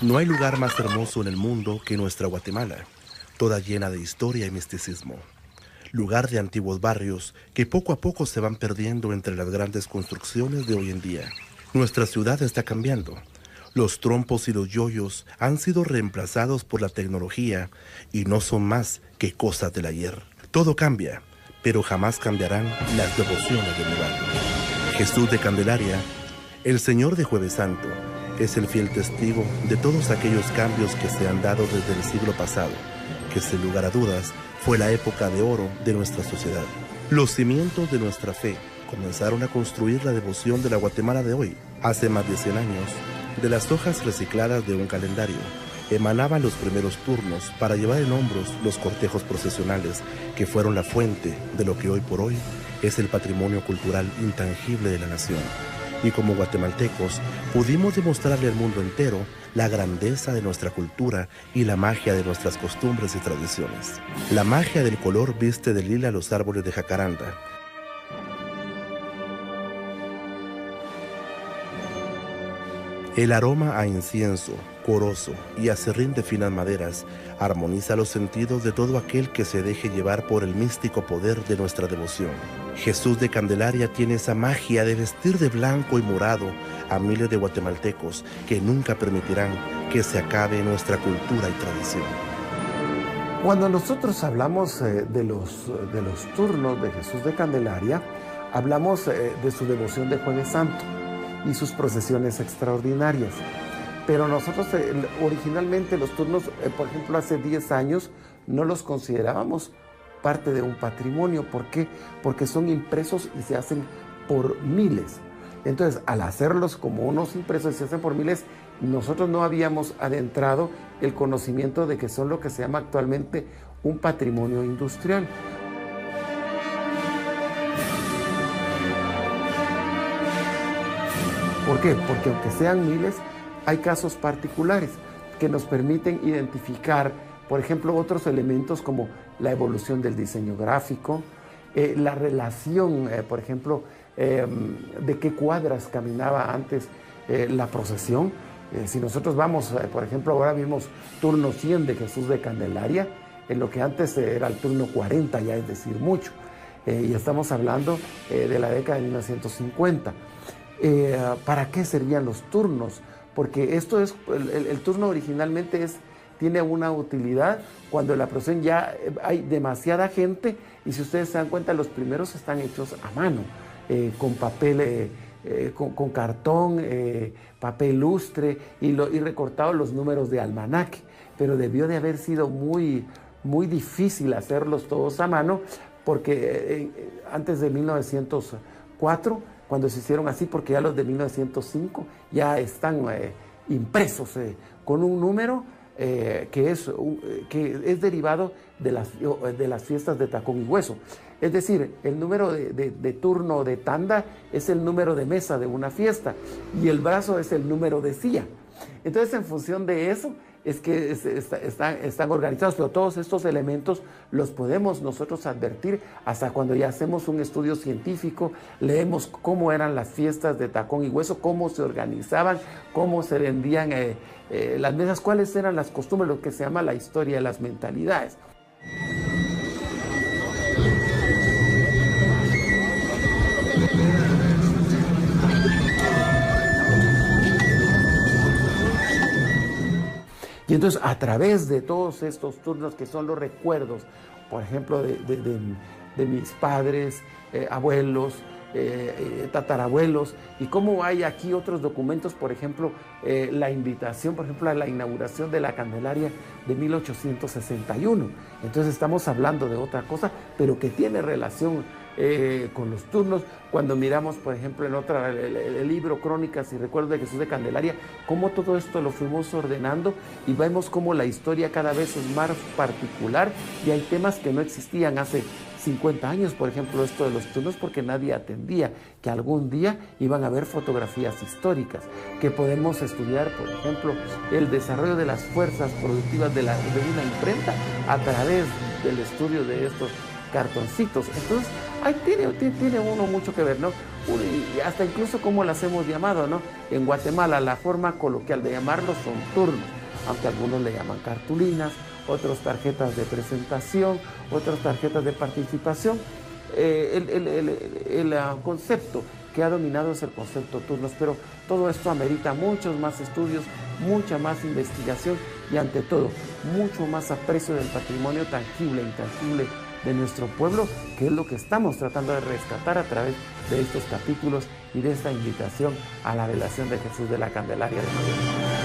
No hay lugar más hermoso en el mundo que nuestra Guatemala, toda llena de historia y misticismo. Lugar de antiguos barrios que poco a poco se van perdiendo entre las grandes construcciones de hoy en día. Nuestra ciudad está cambiando. Los trompos y los yoyos han sido reemplazados por la tecnología y no son más que cosas del ayer. Todo cambia, pero jamás cambiarán las devociones de mi barrio. Jesús de Candelaria, el Señor de Jueves Santo, es el fiel testigo de todos aquellos cambios que se han dado desde el siglo pasado, que sin lugar a dudas fue la época de oro de nuestra sociedad. Los cimientos de nuestra fe comenzaron a construir la devoción de la Guatemala de hoy. Hace más de 100 años, de las hojas recicladas de un calendario, emanaban los primeros turnos para llevar en hombros los cortejos procesionales que fueron la fuente de lo que hoy por hoy es el patrimonio cultural intangible de la nación. Y como guatemaltecos pudimos demostrarle al mundo entero la grandeza de nuestra cultura y la magia de nuestras costumbres y tradiciones. La magia del color viste de lila los árboles de jacaranda. El aroma a incienso, corozo y acerrín de finas maderas armoniza los sentidos de todo aquel que se deje llevar por el místico poder de nuestra devoción. Jesús de Candelaria tiene esa magia de vestir de blanco y morado a miles de guatemaltecos que nunca permitirán que se acabe nuestra cultura y tradición. Cuando nosotros hablamos de los turnos de Jesús de Candelaria, hablamos de su devoción de Jueves Santo y sus procesiones extraordinarias. Pero nosotros originalmente los turnos, por ejemplo, hace 10 años, no los considerábamos parte de un patrimonio. ¿Por qué? Porque son impresos y se hacen por miles. Entonces, al hacerlos como unos impresos y se hacen por miles, nosotros no habíamos adentrado el conocimiento de que son lo que se llama actualmente un patrimonio industrial. ¿Por qué? Porque aunque sean miles, hay casos particulares que nos permiten identificar, por ejemplo, otros elementos como la evolución del diseño gráfico, la relación, por ejemplo, de qué cuadras caminaba antes la procesión. Si nosotros vamos, por ejemplo, ahora vimos turno 100 de Jesús de Candelaria, en lo que antes era el turno 40, ya es decir mucho, y estamos hablando de la década de 1950. ¿Para qué servían los turnos? Porque esto es, el turno originalmente tiene una utilidad cuando en la procesión ya hay demasiada gente, y si ustedes se dan cuenta, los primeros están hechos a mano, con papel, con cartón, papel lustre y recortados los números de almanaque, pero debió de haber sido muy, muy difícil hacerlos todos a mano, porque antes de 1904, cuando se hicieron así, porque ya los de 1905 ya están impresos con un número que es derivado de las fiestas de tacón y hueso. Es decir, el número de turno de tanda es el número de mesa de una fiesta y el brazo es el número de silla. Entonces, en función de eso, es que están organizados, pero todos estos elementos los podemos nosotros advertir hasta cuando ya hacemos un estudio científico, leemos cómo eran las fiestas de tacón y hueso, cómo se organizaban, cómo se vendían las mesas, cuáles eran las costumbres, lo que se llama la historia de las mentalidades. Y entonces, a través de todos estos turnos que son los recuerdos, por ejemplo, de mis padres, abuelos, tatarabuelos, y cómo hay aquí otros documentos, por ejemplo, la invitación, por ejemplo, a la inauguración de la Candelaria de 1861. Entonces estamos hablando de otra cosa, pero que tiene relación con los turnos. Cuando miramos, por ejemplo, en el libro Crónicas y Recuerdos de Jesús de Candelaria, cómo todo esto lo fuimos ordenando y vemos cómo la historia cada vez es más particular y hay temas que no existían hace 50 años, por ejemplo, esto de los turnos, porque nadie atendía que algún día iban a haber fotografías históricas, que podemos estudiar, por ejemplo, el desarrollo de las fuerzas productivas de una imprenta a través del estudio de estos cartoncitos. Entonces, Ahí tiene uno mucho que ver, ¿no? Y hasta incluso cómo las hemos llamado, ¿no? En Guatemala la forma coloquial de llamarlos son turnos, aunque algunos le llaman cartulinas, otros tarjetas de presentación, otras tarjetas de participación. El concepto que ha dominado es el concepto turnos, pero todo esto amerita muchos más estudios, mucha más investigación y ante todo, mucho más aprecio del patrimonio tangible e intangible de nuestro pueblo, que es lo que estamos tratando de rescatar a través de estos capítulos y de esta invitación a la velación de Jesús de la Candelaria de María.